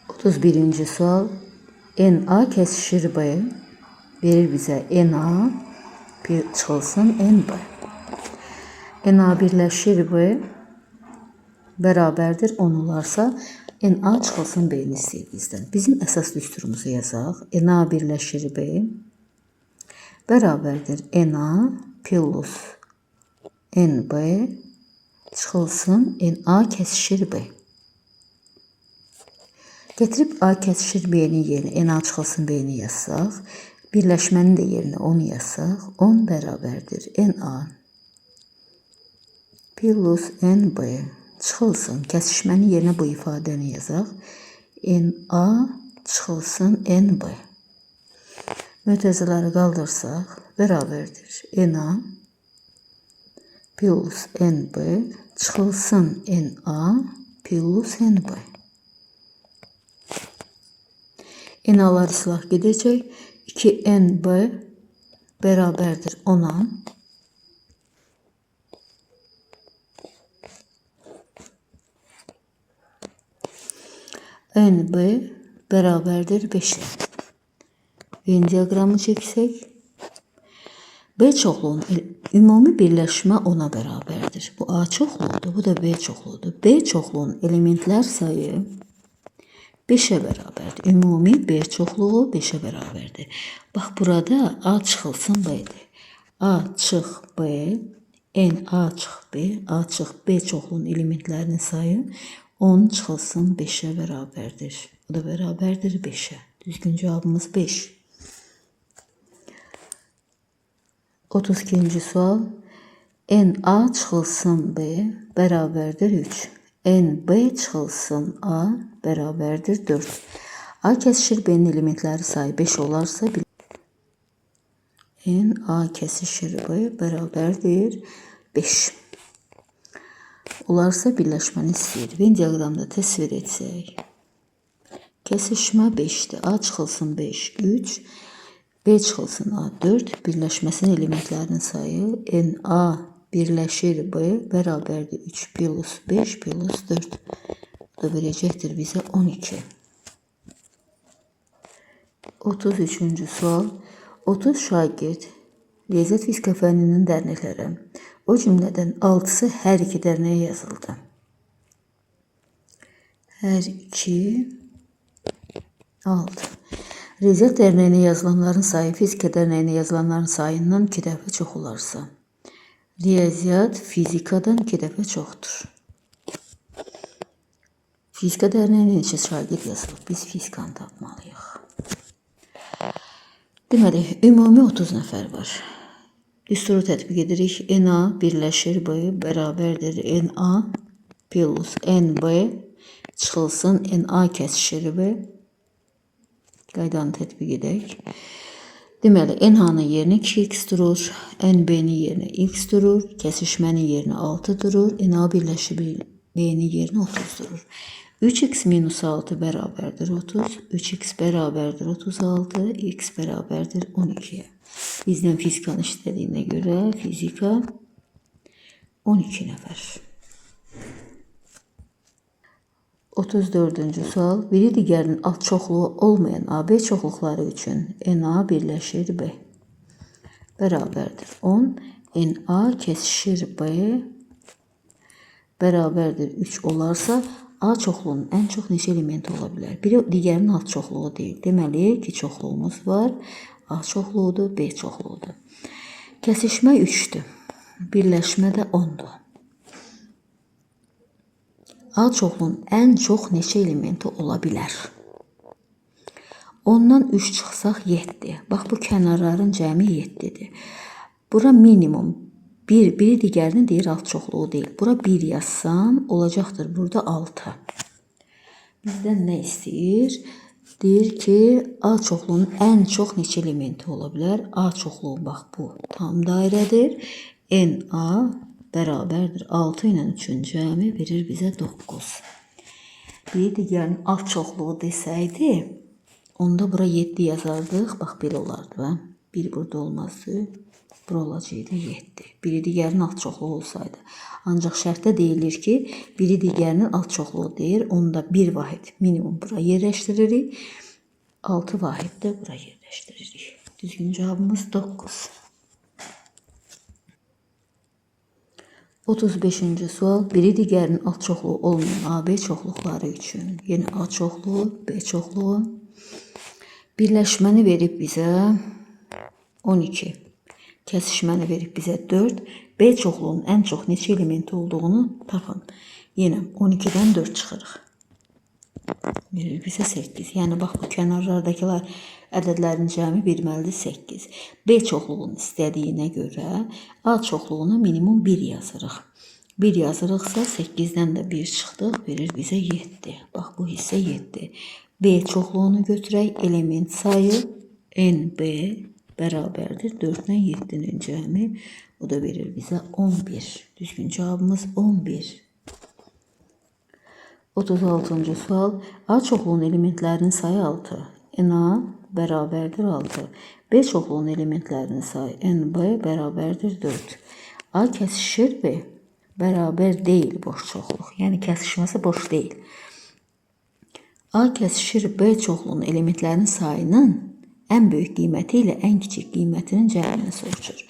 31-ci sual. NA kəsişir B. Verir bizə NA çıxılsın NB. NA birləşir B bərabərdir 10 olarsa NA çıxılsın B-ni istəyir bizdən. Bizim əsas düsturumuzu yazaq. NA birləşir B bərabərdir NA plus NB çıxılsın NA kəsişir B. Getirib A kəsişir B-nin yerinə NA çıxılsın B-ni yazsaq, birləşmənin də yerinə 10 yazsaq, 10 bərabərdir NA plus NB çıxılsın. Kəsişmənin yerinə bu ifadəni yazaq. NA çıxılsın NB. Mötərizələri qaldırsaq, bərabərdir NA plus NB çıxılsın NA plus NB. NA'lar islah gedəcək. 2NB bərabərdir 10'a. NB bərabərdir 5'e. Venn diaqramı çəksək. B çoxluğun ümumi birləşmə 10'a bərabərdir. Bu A çoxluğudur, bu da B çoxluğudur. B çoxluğun elementlər sayı 5'e bərabərdir. Ümumi B çoxluğu 5'e bərabərdir. Bax burada A çıxılsın B-dir. A çıx B, N A çıx B, A çıx B çoxluğun elementlərinin sayı 10 çıxılsın 5'e bərabərdir. O da bərabərdir 5'e. Düzgün cavabımız 5. 32-ci sual. N A çıxılsın B bərabərdir 3. NB çıxılsın A bərabərdir 4. A kəsişir B-nin elementləri sayı 5 olarsa, N A kəsişir B bərabərdir 5. Olarsa birləşməni istəyir. Venn diaqramda təsvir etsək. Kəsişmə 5'dir. A çıxılsın 5, 3. B çıxılsın A, 4. Birləşməsinin elementlərinin sayı NA birləşir B bərabərdir 3 plus 5 plus 4. Bu da verəcəkdir bizə 12. 33-cü sual. 30 şagird riyaziyyat fizika fənninin dərnəklərə, o cümlədən 6'sı hər iki dərnəyə yazıldı. Hər iki 6. Riyaziyyat dərnəyinə yazılanların sayı fizika dərnəyinə yazılanların sayından 2 dəfə çox olarsa, riyaziyyat fizikadan 2 dəfə çoxdur. Fizika dərnəyinə neçə şagird yazılıb? Biz fizikanı tapmalıyıq. Deməli, ümumi 30 nəfər var. Düsturu tətbiq edirik. NA birləşir B bərabərdir NA plus NB çıxılsın NA kəsişir B. Qaydanı tətbiq edək. Deməli, NA-nın yerinə 2x durur, NB-nin yerinə x durur, kəsişmənin yerinə 6 durur, NA birləşir B-nin yerinə 30 durur. 3x minus 6 bərabərdir 30, 3x bərabərdir 36, x bərabərdir 12'ye. Bizdən fizikanı işlədiyinə görə fizika 12 nəfər. 34-cü sual. Biri digərinin alt çoxluğu olmayan AB çoxluqları üçün NA birləşir B bərabərdir 10. NA kəsişir B bərabərdir 3 olarsa, A çoxluğunun ən çox neçə elementi ola bilər? Biri digərinin alt çoxluğu deyil. Deməli, 2 çoxluğumuz var. A çoxluğudur, B çoxluğudur. Kəsişmə 3'dür. Birləşmə də 10'dur. A çoxluğunun ən çox neçə elementi ola bilər? 10'dan 3 çıxsaq 7. Bax, bu kənarların cəmi 7'dir. Bura minimum. Biri digərinin deyir alt çoxluğu deyil. Bura 1 yazsam, olacaqdır burada 6. Bizdən nə istəyir? Deyir ki, A çoxluğunun ən çox neçə elementi ola bilər? A çoxluğu, bax, bu tam dairədir. NA bərabərdir 6 ilə 3'ün cəmi verir bizə 9. Biri digərinin alt çoxluğu desəydi, onda bura 7 yazardıq. Bax, belə olardı. 1 burada olmazdı. Bura olacaqdı 7. Biri digərinin alt çoxluğu olsaydı. Ancaq şərtdə deyilir ki, biri digərinin alt çoxluğu deyir. Onda 1 vahid minimum bura yerləşdiririk. 6 vahid də bura yerləşdiririk. Düzgün cavabımız 9. 35-ci sual. Biri digərinin alt çoxluğu olmayan AB çoxluqları üçün. Yeni A çoxluğu, B çoxluğu. Birləşməni verib bizə 12. Kəsişməni verib bizə 4. B çoxluğunun ən çox neçə elementi olduğunu tapın. Yenə 12-dən 4 çıxırıq. Verir bizə 8. Yəni, bax, bu kənarlardakılar ədədlərin cəmi verməlidir 8. B çoxluğunu istədiyinə görə A çoxluğuna minimum 1 yazırıq. 1 yazırıqsa 8-dən də 1 çıxdıq, verir bizə 7. Bax, bu hissə 7. B çoxluğunu götürək, element sayı NB bərabərdir 4 ilə 7-nin cəmi. O da verir bizə 11. Düzgün cavabımız 11. 36-cı sual. A çoxluğunun elementlərinin sayı 6. NA bərabərdir 6. B çoxluğunun elementlərinin sayı NB bərabərdir 4. A kəsişir B bərabər deyil boş çoxluq. Yəni, kəsişməsi boş deyil. A kəsişir B çoxluğunun elementlərinin sayının ən böyük qiyməti ilə ən kiçik qiymətinin cəmini soruşur.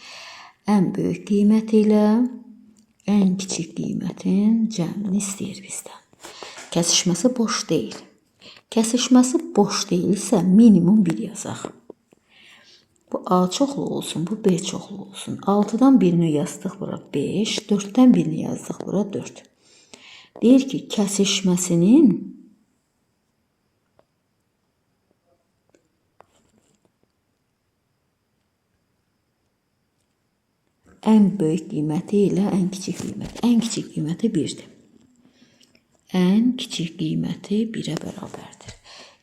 Ən böyük qiyməti ilə ən kiçik qiymətin cəmini istəyir bizdən. Kəsişməsi boş deyil. Kəsişməsi boş deyilsə minimum 1 yazaq. Bu A çoxluğu olsun, bu B çoxluğu olsun. 6-dan birini yazdıq bura 5, 4-dən birini yazdıq bura 4. Deyir ki, kəsişməsinin ən böyük qiyməti ilə ən kiçik qiyməti. Ən kiçik qiyməti 1-dir. Ən kiçik qiyməti 1-ə bərabərdir.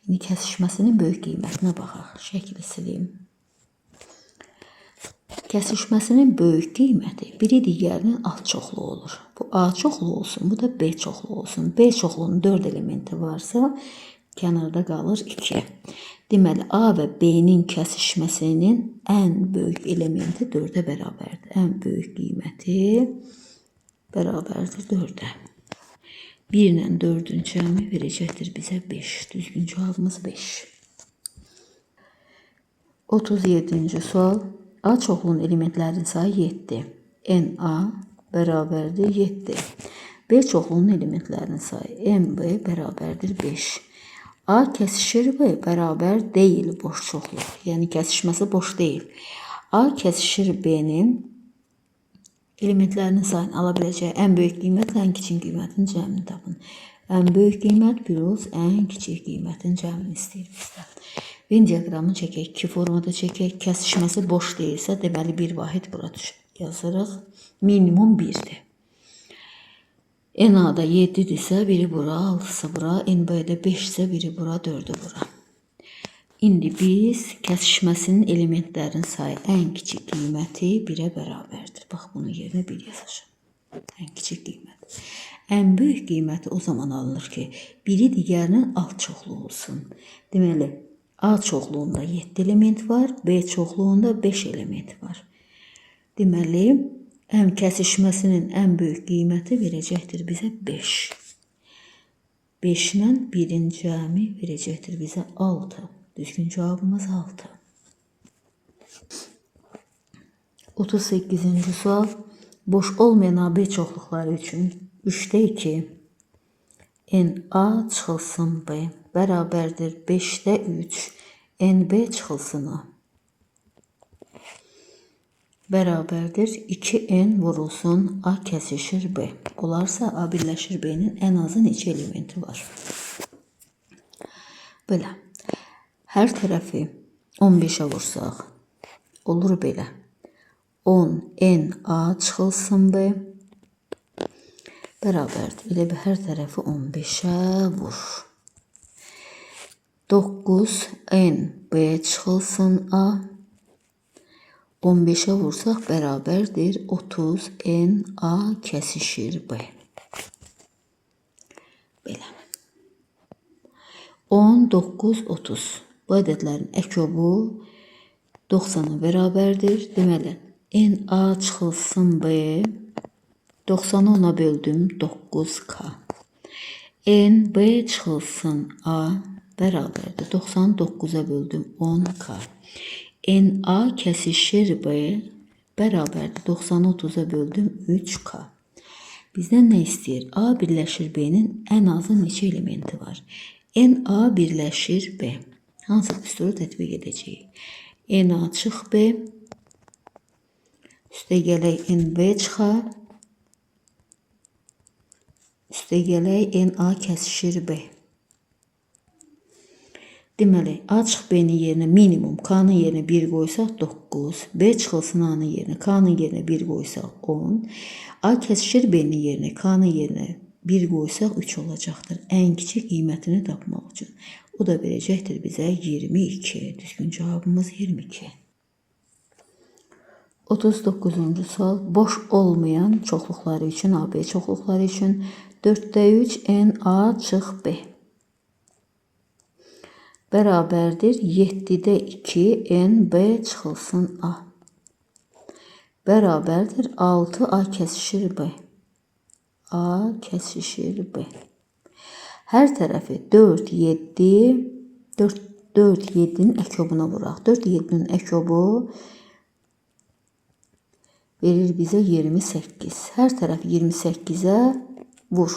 İndi kəsişməsinin böyük qiymətinə baxaq. Şəkli silim. Kəsişməsinin böyük qiyməti biri digərinin alt çoxluğu olur. Bu A çoxluğu olsun, bu da B çoxluğu olsun. B çoxluğunun 4 elementi varsa kənarda qalır 2. Deməli, A və B-nin kəsişməsinin ən böyük elementi 4-ə bərabərdir. Ən böyük qiyməti bərabərdir 4-ə. 1 ilə 4-ün cəmi verəcəkdir bizə 5. Düzgün cavabımız 5. 37-ci sual. A çoxluğunun elementlərinin sayı 7. NA bərabərdir 7. B çoxluğunun elementlərinin sayı NB bərabərdir 5. A kəsişir B bərabər deyil boş çoxluq. Yəni, kəsişməsi boş deyil. A kəsişir B-nin elementlərinin sayını ala biləcəyi ən böyük qiymətlə ən kiçik qiymətin cəmini tapın. Ən böyük qiymət plus ən kiçik qiymətin cəmini istəyir bizdən. Venn diaqramını çəkək, 2 formada çəkək. Kəsişməsi boş deyilsə, deməli 1 vahid bura yazırıq. Minimum 1-dir. NA-da 7-dirsə, biri bura, 6-sı bura, NB-də 5-isə, biri bura, 4-ü bura. İndi biz kəsişməsinin elementlərin sayı ən kiçik qiyməti 1-ə bərabərdir. Bax, bunun yerinə 1 yazacağım. Ən kiçik qiymət. Ən böyük qiyməti o zaman alınır ki, biri digərinin alt çoxluğu olsun. Deməli, A çoxluğunda 7 element var, B çoxluğunda 5 element var. Deməli, kəsişməsinin ən böyük qiyməti verəcəkdir bizə 5. 5 ilə 1-in cəmi verəcəkdir bizə 6. Düzgün cavabımız 6. 38-ci sual. Boş olmayan AB çoxluqları üçün 3-də 2 NA çıxılsın B bərabərdir 5-də 3 NB çıxılsın A bərabərdir 2N vurulsun A kəsişir B. Olarsa A birləşir B-nin ən azı neçə elementi var? Belə. Hər tərəfi 15-ə vursaq, olur belə. 10 NA çıxılsın B bərabərdir. Elə bir hər tərəfi 15-ə vur. 9 NB çıxılsın A 15'e vursak bərabərdir 30 NA kəsişir B. Belə. 10, 9, 30. Bu ədədlərin əkobu 90'a bərabərdir. Deməli, NA çıxılsın B. 90'ı 10'a böldüm 9K. NB çıxılsın A bərabərdir. 90'ı 9'a böldüm 10K. NA kəsişir B bərabərdir. 90'ı 30'a böldüm 3K. Bizdən nə istəyir? A birləşir B-nin ən azı neçə elementi var? NA birləşir B. Hansı düsturu tətbiq edəcəyik? NA çıx B. Üstə gələk NB çıxar. Üstə gələk NA kəsişir B. Deməli, A çıx B-nin yerinə minimum K-nın yerinə 1 qoysaq 9. B çıxılsın A-nın yerinə K-nın yerinə 1 qoysaq 10. A kəsişir B-nin yerinə K-nın yerinə 1 qoysaq 3 olacaqdır. Ən kiçik qiymətini tapmaq üçün. O da verəcəkdir bizə 22. Düzgün cavabımız 22. 39-cu sual. Boş olmayan çoxluqları üçün, AB çoxluqları üçün 4'də 3 NA çıx B bərabərdir 7'də 2 NB çıxılsın A bərabərdir 6 A kəsişir B. A kəsişir B. Hər tərəfi 4, 7, 4, 7'nin əkobuna vuraq. 4, 7'nin əkobu verir bizə 28. Hər tərəf 28'ə vur.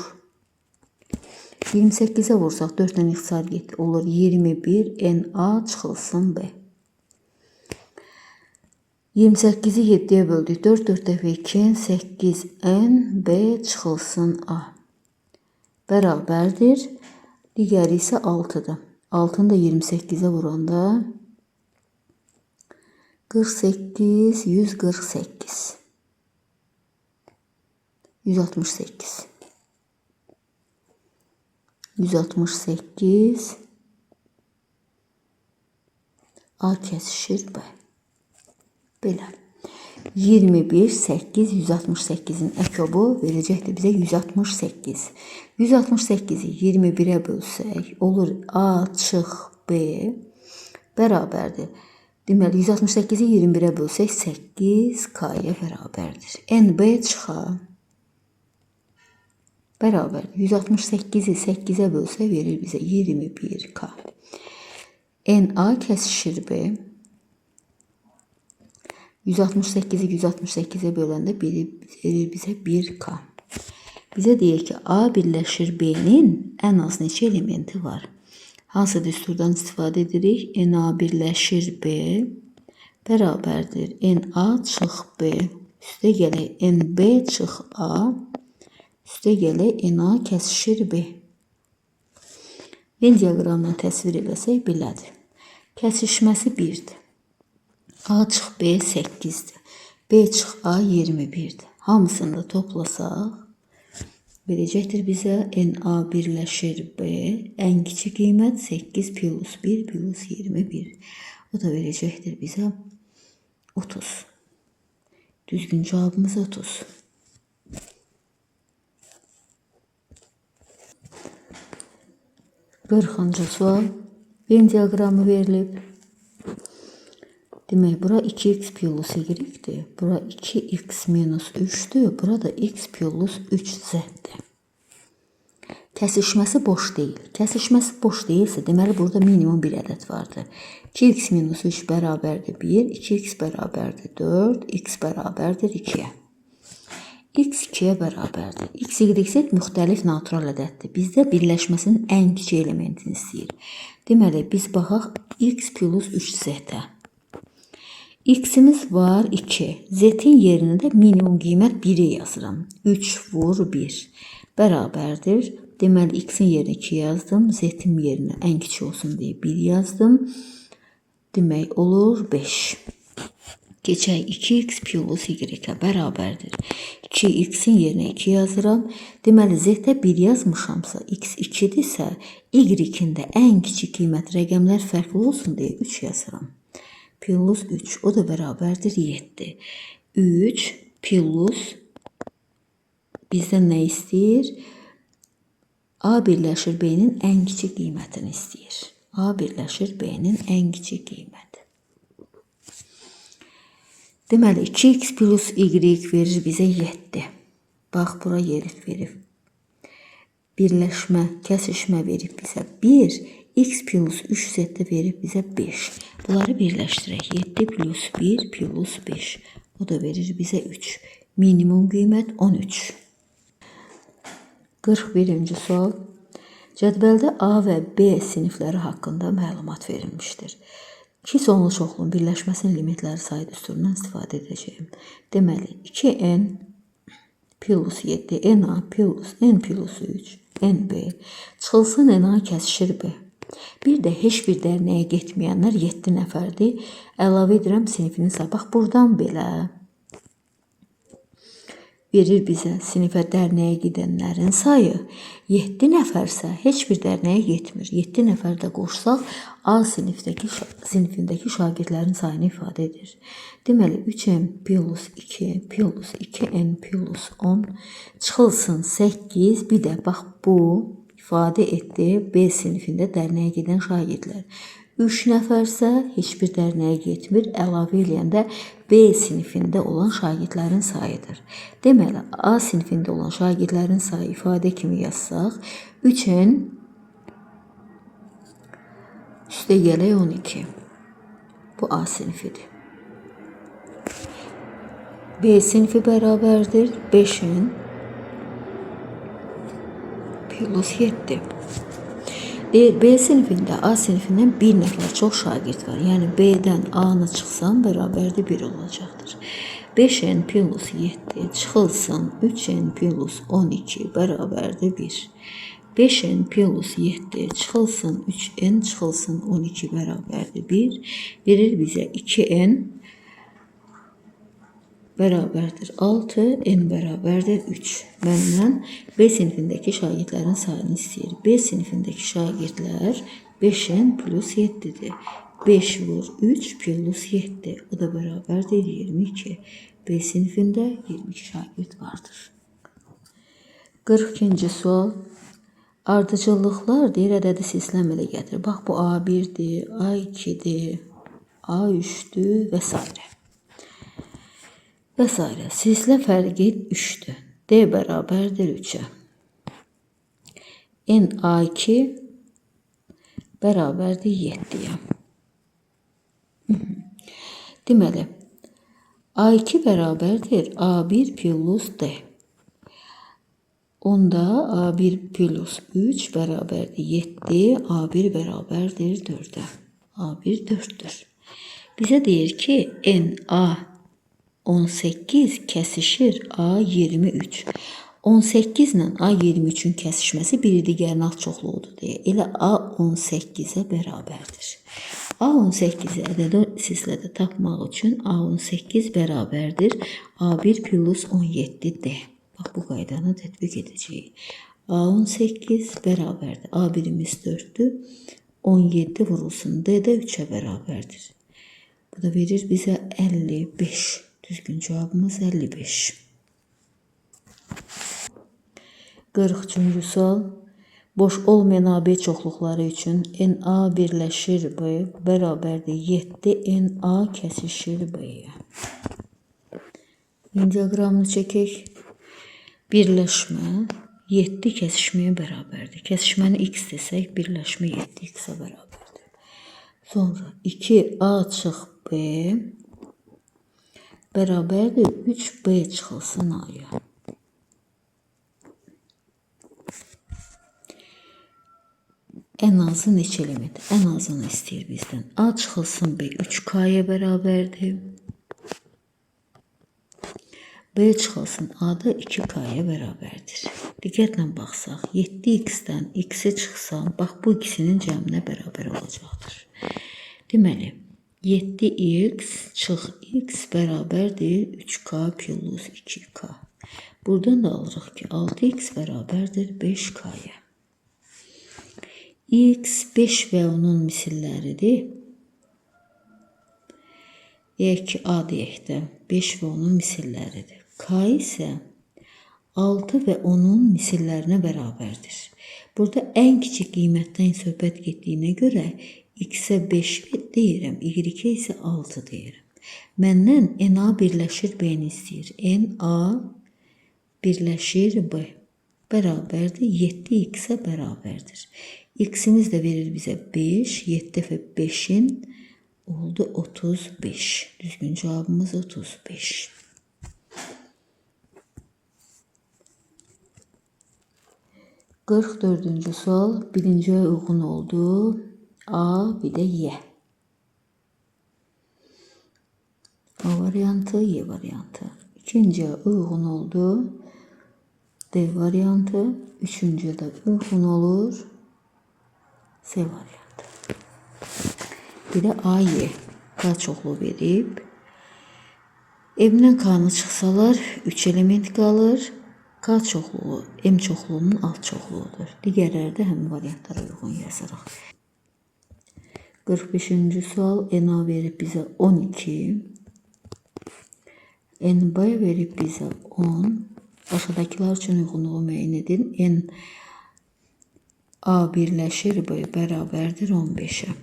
28'ə vursaq 4 ilə ixtisar getdi. Olur 21 NA çıxılsın B. 28'i 7'yə böldük. 4, 4 dəfə 2, 8 NB çıxılsın A. Bərabərdir. Digəri isə 6'dır. 6'nı da 28'ə vuranda 48, 148. 168. 168 A kəsişir B. Belə. 21, 8, 168'in əkobu verəcəkdir bizə 168. 168'i 21'ə bölsək olur A çıx B bərabərdir. Deməli 168'i 21'ə bölsək 8 K-ya bərabərdir. NB çıxa bərabərdir. 168'i 8'ə bölsək verir bizə 21 K. NA kəsişir B. 168'i 168'e böləndə verir bizə 1K. Bizə deyir ki, A birləşir B-nin ən az neçə elementi var? Hansı düsturdan istifadə edirik? NA birləşir B bərabərdir. NA çıx B. Üstə gələk NB çıx A. Üstə gələk NA kəsişir B. Venn diaqramla təsvir eləsək belədir. Kəsişməsi 1'dir. A çıx B 8'dir. B çıx A 21'dir. Hamısını da toplasaq verəcəkdir bizə NA birləşir B. Ən kiçik qiymət 8 plus 1 plus 21. O da verəcəkdir bizə 30. Düzgün cavabımız 30. Qırxıncı sual. Venn diaqramı verilib. Demək, bura 2x plus y-dir. Bura 2x minus 3'dür. Burada x plus 3z-dir. Kəsişməsi boş deyil. Kəsişməsi boş deyilsə, deməli, burada minimum bir ədəd vardır. 2x minus 3 bərabərdir 1, 2x bərabərdir 4, x bərabərdir 2-yə. X 2'yə bərabərdir. X, y, z müxtəlif natural ədəddir. Bizdə birləşməsinin ən kiçik elementini istəyir. Deməli, biz baxaq x plus 3z-ə. X'imiz var 2. Z'in yerinə də minimum qiymət 1'i yazıram. 3 vur 1 bərabərdir. Deməli, x'in yerinə 2 yazdım. Z'in yerinə ən kiçik olsun deyə 1 yazdım. Demək olur 5. Keçək 2x plus y-ə bərabərdir. 2x'in yerinə 2 yazıram. Deməli, z'də 1 yazmışamsa, x 2'dirsə, y-in də ən kiçik qiymət rəqəmlər fərqli olsun deyə 3 yazıram. Plus 3, o da bərabərdir 7. 3 plus bizdən nə istəyir? A birləşir B-nin ən kiçik qiymətini istəyir. A birləşir B-nin ən kiçik qiyməti. Deməli 2x plus y verir bizə 7. Bax, bura yerit verib. Birləşmə, kəsişmə verib bizə 1. X plus 3z verib bizə 5. Bunları birləşdirək. 7 plus 1 plus 5. O da verir bizə 3. Minimum qiymət 13. 41-ci sual. Cədvəldə A və B sinifləri haqqında məlumat verilmişdir. İki sonlu çoxluğun birləşməsinin limitləri sayı düsturundan istifadə edəcəyim. Deməli, 2n plus 7, na plus n plus 3, nb çıxılsın na kəsişir b. Bir də heç bir dərnəyə getməyənlər 7 nəfərdir. Əlavə edirəm sinifinin sayı. Bax, buradan belə verir bizə sinifə dərnəyə gedənlərin sayı. 7 nəfərsə heç bir dərnəyə getmir. 7 nəfər də qoşsaq A sinifindəki şagirdlərin sayını ifadə edir. Deməli 3n plus 2 plus 2n plus 10 çıxılsın 8. Bir də bax, bu ifadə etdi B sinifində dərnəyə gedən şagirdlər. 3 nəfərsə heç bir dərnəyə getmir. Əlavə eləyəndə B sinifində olan şagirdlərin sayıdır. Deməli, A sinifində olan şagirdlərin sayı ifadə kimi yazsaq, 3n üstə gələk 12. Bu A sinifidir. B sinifi bərabərdir 5n plus 7. B sinifində A sinifindən bir nəfər çox şagird var. Yəni B'dən A-nı çıxsan bərabərdir 1 olacaqdır. 5n plus 7 çıxılsın 3n plus 12 bərabərdir 1. 5n plus 7 çıxılsın 3n çıxılsın 12 bərabərdir 1. Verir bizə 2n bərabərdir 6, n bərabərdir 3. Məndən B sinifindəki şagirdlərin sayını istəyir. B sinifindəki şagirdlər 5n plus 7'dir. 5 vur 3 plus 7. O da bərabərdir 22. B sinifində 22 şagird vardır. 42-ci sual. Ardıcıllıqlar deyir, ədədi silsiləm elə gətirir. Bax, bu A1'dir, A2'dir, A3'dür və s. və s. Silsilə fərqi 3'dür. D bərabərdir 3'ə. N A2 bərabərdir 7'yə. Deməli, A2 bərabərdir A1 plus D. Onda A1 plus 3 bərabərdir 7, A1 bərabərdir 4'ə. A1 4'dür. Bizə deyir ki, NA 18 kəsişir A23. 18 ilə A23'ün kəsişməsi biri digərinin alt çoxluğudur deyə. Elə A18'ə bərabərdir. A18'i ədədi silsilədə tapmaq üçün A18 bərabərdir A1 plus 17D. Bax, bu qaydanı tətbiq edəcəyik. A18 bərabərdir. A1'imiz 4'dür. 17 vurulsun D-də 3'ə bərabərdir. Bu da verir bizə 55. Düzgün cavabımız 55. 43-cü sual. Boş olmayan AB çoxluqları üçün NA birləşir B bərabərdir 7 NA kəsişir B-yə. Diaqramını çəkək. Birləşmə 7 kəsişməyə bərabərdir. Kəsişməni x desək, birləşmə 7x-ə bərabərdir. Sonra 2A çıx B bərabərdir 3B çıxılsın A-ya. Ən azı neçə element? Ən azını istəyir bizdən. A çıxılsın B 3K-ya bərabərdir. B çıxılsın A da 2K-ya bərabərdir. Diqqətlə baxsaq, 7x-dən x-i çıxsan, bax bu ikisinin cəminə bərabər olacaqdır. Deməli, 7x çıx x bərabərdir 3K plus 2K. Buradan da alırıq ki, 6x bərabərdir 5K-ya. X 5 və onun misilləridir. Deyək ki, A deyək də 5 və onun misilləridir. K isə 6 və onun misillərinə bərabərdir. Burada ən kiçik qiymətdən söhbət getdiyinə görə x-ə 5 deyirəm, y-ə isə 6 deyirəm. Məndən NA birləşir B-ni istəyir. NA birləşir B bərabərdir 7x-ə bərabərdir. X-imiz də verir bizə 5. 7 dəfə 5-in oldu 35. Düzgün cavabımız 35. 44-cü sual birinciyə uyğun oldu. A, bir də Y. A variantı, Y variantı. İkinciyə uyğun oldu. D variantı. Üçüncüyə də uyğun olur. C variantı. Bir də A, Y. K çoxlu verib. M-dən K-nı çıxsalar 3 element qalır. K çoxluğu M çoxluğunun alt çoxluğudur. Digərləri də həmin variantlara uyğun yazarıq. 45-ci sual NA verib bizə 12. NB verib bizə 10. Aşağıdakılar üçün uyğunluğu müəyyən edin. NA birləşir B bərabərdir 15-ə.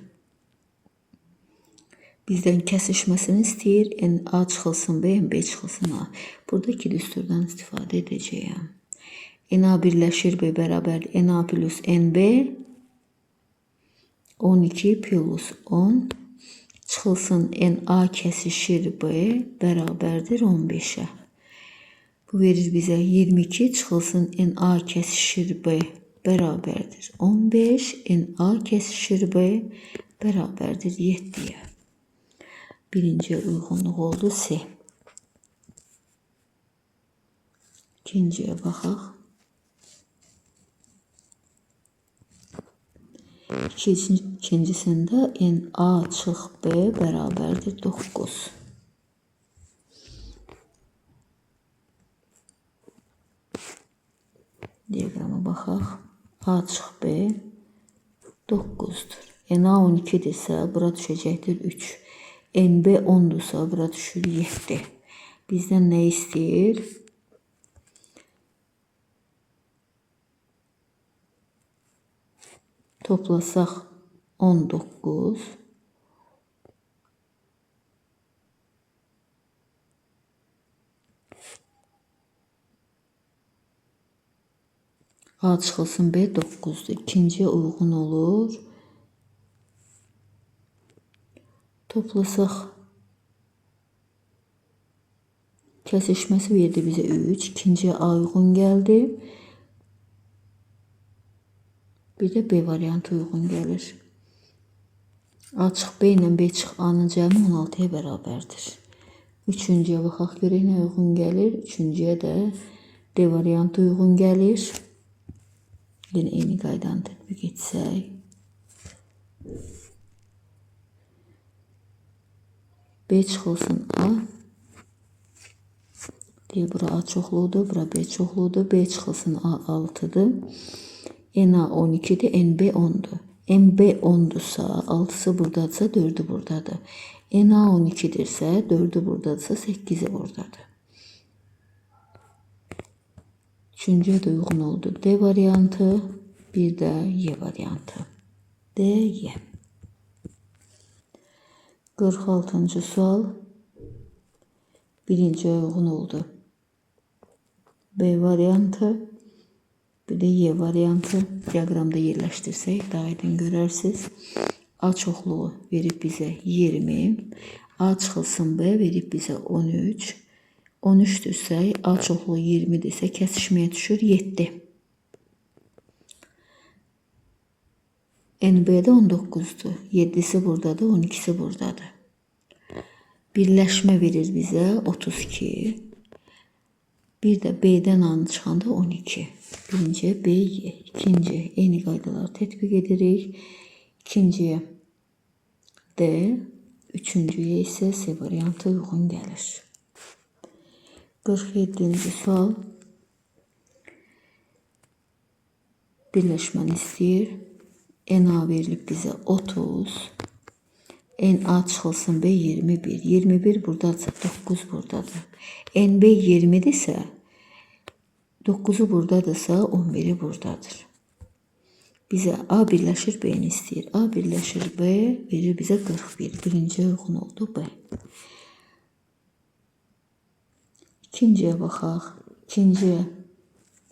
Bizdən kəsişməsini istəyir. NA çıxılsın B, NB çıxılsın A. Burada iki düsturdan istifadə edəcəyəm. NA birləşir B bərabərdir NA plus NB 12 plus 10 çıxılsın NA kəsişir B bərabərdir 15-ə. Bu verir bizə 22 çıxılsın NA kəsişir B bərabərdir 15. NA kəsişir B bərabərdir 7-yə. Birinci uyğunluq oldu C. İkinciyə baxaq. İkincisində NA çıx B bərabərdir 9. Diagrama baxaq. A çıx B 9'dur. NA 12'dirsə bura düşəcəkdir 3. NB 10'dursa bura düşür 7. Bizdən nə istəyir? Toplasaq 19. A çıxılsın B 9'dur. İkinciyə uyğun olur. Toplasaq kəsişməsi verdi bizə 3. İkinciyə A uyğun gəldi. Bir də B variantı uyğun gəlir. A çıx B ilə B çıx A-nın cəmi 16-ya bərabərdir. Üçüncüyə baxaq görək nə uyğun gəlir. Üçüncüyə də D variantı uyğun gəlir. Yine eyni qaydanı tətbiq etsək. B çıxılsın A. Deyə bura A çoxluğudur, bura B çoxluğudur. B çıxılsın A 6'dır. NA 12'dir, NB 10'dur. NB 10'dursa 6'sı buradadırsa 4'ü buradadır. NA 12'dirsə 4'ü buradadırsa 8'i buradadır. Üçüncüyə də uyğun oldu D variantı, bir də Y variantı. D, Y. 46-cı sual. Birinciyə uyğun oldu B variantı, bir də Y variantı. Diaqramda yerləşdirsək daha aydın görərsiniz. A çoxluğu verib bizə 20. A çıxılsın B verib bizə 13. 13'dürsə, A çoxluğu 20'dirsə, kəsişməyə düşür 7. NB-də 19'dur. 7'si buradadır, 12'si buradadır. Birləşmə verir bizə 32. Bir də B-dən A çıxanda 12. Birinciyə B, Y. İkinciyə eyni qaydaları tətbiq edirik. İkinciyə D. Üçüncüyə isə C variantı uyğun gəlir. 47-ci sual. Birləşməni istəyir. NA verilib bizə 30. NA çıxılsın B 21. 21 buradadırsa 9 buradadır. NB 20'dirsə 9'u buradadırsa 11'i buradadır. Bizə A birləşir B-ni istəyir. A birləşir B verir bizə 41. Birinciyə uyğun oldu B. İkinciye baxaq. İkinciye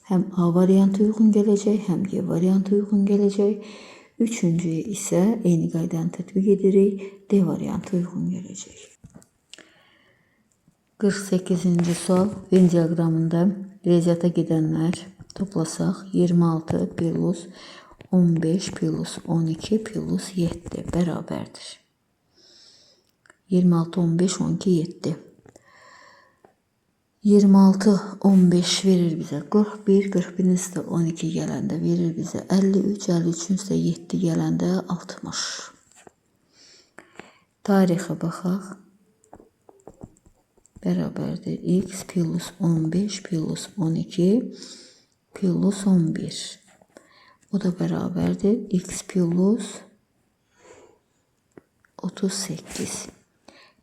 hem A variantı uyğun gələcək, hem G variantı uyğun gələcək. Üçüncüye isə eyni qaydanı tətbiq edirik. D variantı uyğun gələcək. 48-ci sual. Venn diaqramında riyaziyyata gedənlər toplasaq 26 plus 15 plus 12 plus 7 bərabərdir. 26, 15, 12, 7. 26, 15 verir bizə 41, 41'in üstə 12 gələndə verir bizə 53, 53'ün üstə 7 gələndə 60. Tarixə baxaq. Bərabərdir x plus 15 plus 12 plus 11. O da bərabərdir x plus 38.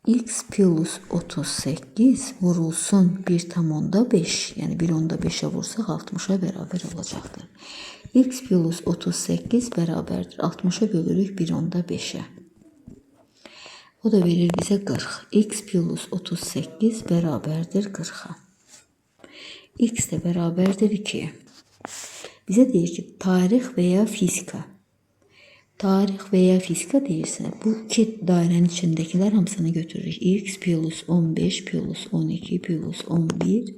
X plus 38 vurulsun 1,5, yani 1,5'e vursak 60'a beraber olacaktır. X plus 38 beraberdir. 60'a bölürük 1,5'e. O da verir bize 40. X plus 38 beraberdir 40'a. X de beraberdir 2'ye. Bize deyir ki tarix veya fizika. Tarix veya fizika deyirsə, bu iki dairənin içindəkilər hamısını götürürük. X plus 15 plus 12 plus 11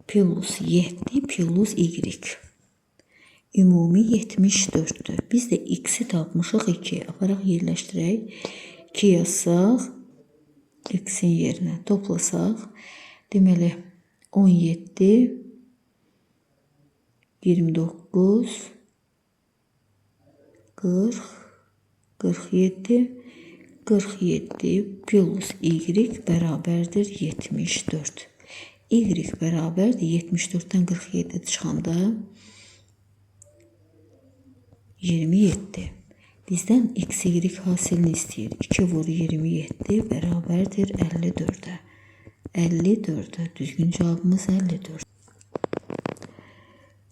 plus 7 plus Y. Ümumi 74'dür. Biz de X'i tapmışıq 2. Aparaq yerləşdirək. 2 yazsaq, X'in yerinə toplasaq, deməli 17, 29, 40, 47, 47 plus Y beraberdir 74. Y beraberdir 74'ten 47 çıxanda 27. Bizden x, y hasilini istəyir. 2 vur 27 beraberdir 54'e. 54'e. Düzgün cevabımız 54.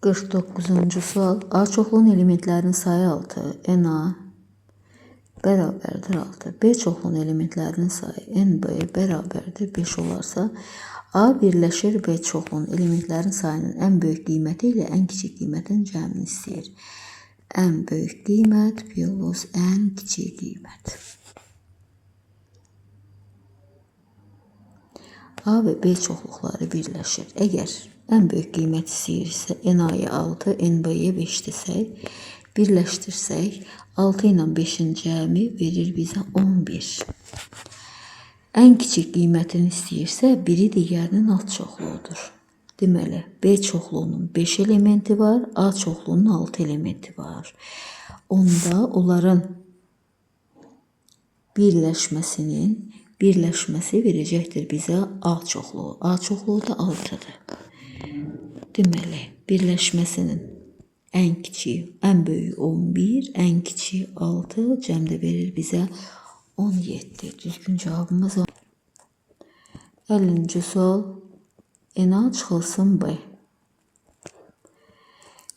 49. sual. A çoxluğun elementlərinin sayı 6, NA bərabərdir 6. B çoxluğun elementlərinin sayı NB bərabərdir 5 olarsa, A birləşir B çoxluğun elementlərin sayının ən böyük qiyməti ilə ən kiçik qiymətin cəmini istəyir. Ən böyük qiymət plus ən kiçik qiymət. A və B çoxluqları birləşir. Əgər ən böyük qiymət istəyirsə, NA-ya 6, NB-yə 5 desək, birləşdirsək, 6 ilə 5'in cəmi verir bizə 11. Ən kiçik qiymətini istəyirsə, biri digərinin alt çoxluğudur. Deməli, B çoxluğunun 5 elementi var, A çoxluğunun 6 elementi var. Onda onların birləşməsi verəcəkdir bizə A çoxluğu. A çoxluğu da 6'dır. Deməli, birləşməsinin ən kiçiyi, ən böyüyü 11, ən kiçiyi 6, cəmdə verir bizə 17. Düzgün cevabımız 10. 50. sual. NA çıxılsın B.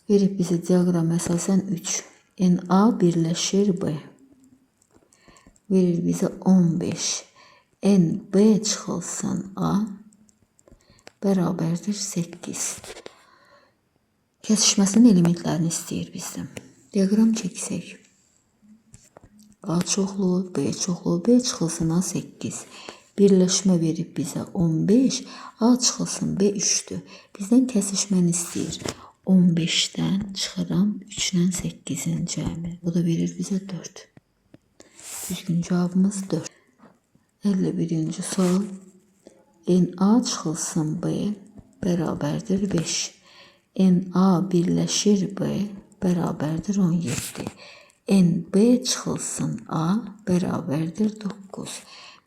Verib bizə diaqram əsasən 3. NA birləşir B. Verir bizə 15. NB çıxılsın A. Bərabərdir 8. Kəsişməsinin elementlərini istəyir bizdən. Diaqram çəksək. A çoxluğu, B çoxluğu, B çıxılsın A 8. Birləşmə verib bizə 15. A çıxılsın B 3'dür. Bizdən kəsişməni istəyir. 15'dən çıxıram 3'dən 8'in cəmi. Bu da verir bizə 4. Düzgün cevabımız 4. 51. sual. NA çıxılsın B bərabərdir 5. NA birləşir B bərabərdir 17. NB çıxılsın A bərabərdir 9.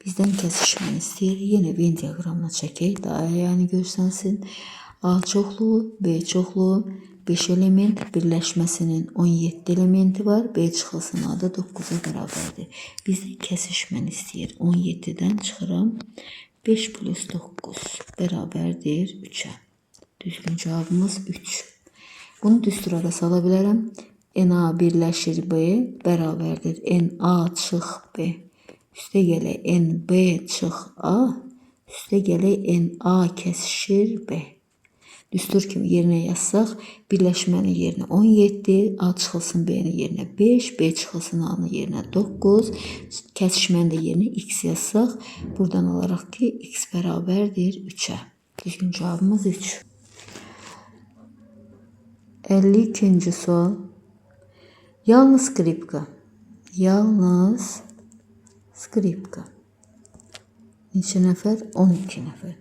Bizdən kəsişməni istəyir. Yenə Venn diaqramına çəkək. Daha yəni görsənsin. A çoxluğu, B çoxluğu, 5 element birləşməsinin 17 elementi var. B çıxılsın A da 9'a bərabərdir. Bizdən kəsişməni istəyir. 17'dən çıxıram. 5 plus 9 bərabərdir 3'e. Düzgün cevabımız 3. Bunu düz sırada sala bilərəm. NA birləşir B bərabərdir NA çıx B. Üstə gələk NB çıx A Üstə gələk NA kəsişir B. Düstur kimi yerinə yazsaq, birləşmənin yerinə 17, A çıxılsın B-nin yerinə 5, B çıxılsın A-nın yerinə 9, kəsişmənin də yerinə X yazsaq, buradan alaraq ki, X bərabərdir 3-ə. Düzgün cavabımız 3. 52-ci sual. Yalnız skripka. Yalnız skripka. Neçə nəfər? 12 nəfər.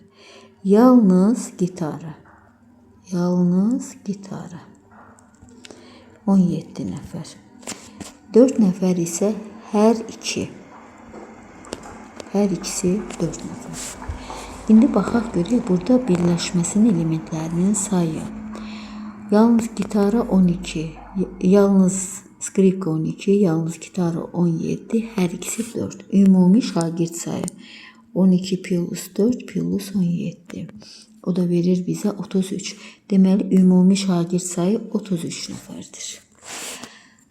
Yalnız gitara. Yalnız gitara. 17 nəfər. 4 nəfər isə hər iki. Hər ikisi 4 nəfər. İndi baxaq görək burada birləşməsinin elementlərinin sayı. Yalnız gitara 12, yalnız skripka 12, yalnız gitara 17, hər ikisi 4. Ümumi şagird sayı 12 plus 4 plus 17. O da verir bizə 33. Deməli, ümumi şagird sayı 33 nəfərdir.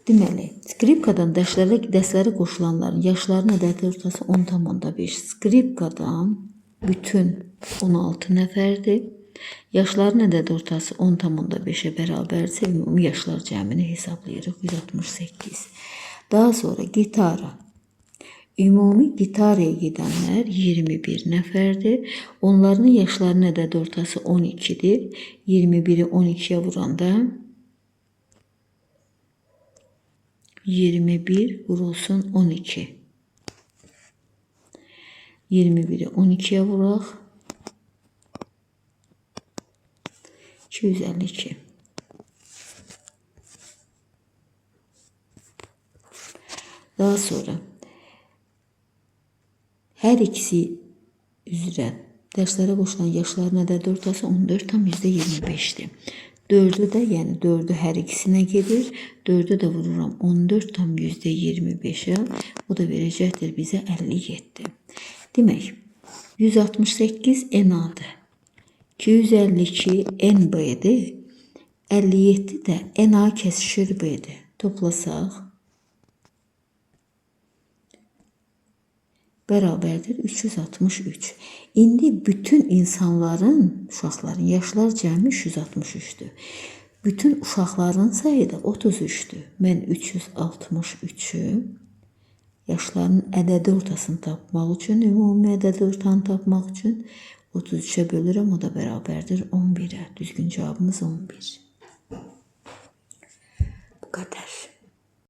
Deməli, skripkadan dərslərə qoşulanların yaşlarının ədədi ortası 10,5. Skripkadan bütün 16 nəfərdir. Yaşların ədədi ortası 10,5-ə bərabərsə, ümumi yaşlar cəmini hesablayırıq 168. Daha sonra gitara. Ümumi gitaraya gedənlər 21 nəfərdir. Onların yaşlarının ədədi ortası 12-dir. 21-i 12-yə vuranda 21 vurulsun 12. 21-i 12-yə vuraq. 252. Daha sonra hər ikisi üzrə dərslərə qoşulan yaşların ədədi ortası 14,25-dir. 4'ü də, yəni 4'ü hər ikisinə gedir. 4'ü də vururam 14,25'ə. O da verəcəkdir bizə 57. Demək, 168 NA-dır. 252 NB-dir. 57 də NA kəsişir B-dir. Toplasaq bərabərdir 363. İndi bütün insanların, uşaqların yaşlar cəmi 363'dür. Bütün uşaqların sayı da 33'dür. Mən 363'ü yaşların ədədi ortasını tapmaq üçün, ümumi ədədi ortanı tapmaq üçün 33'ə bölürəm, o da bərabərdir 11'ə. Düzgün cavabımız 11. Bu qədər.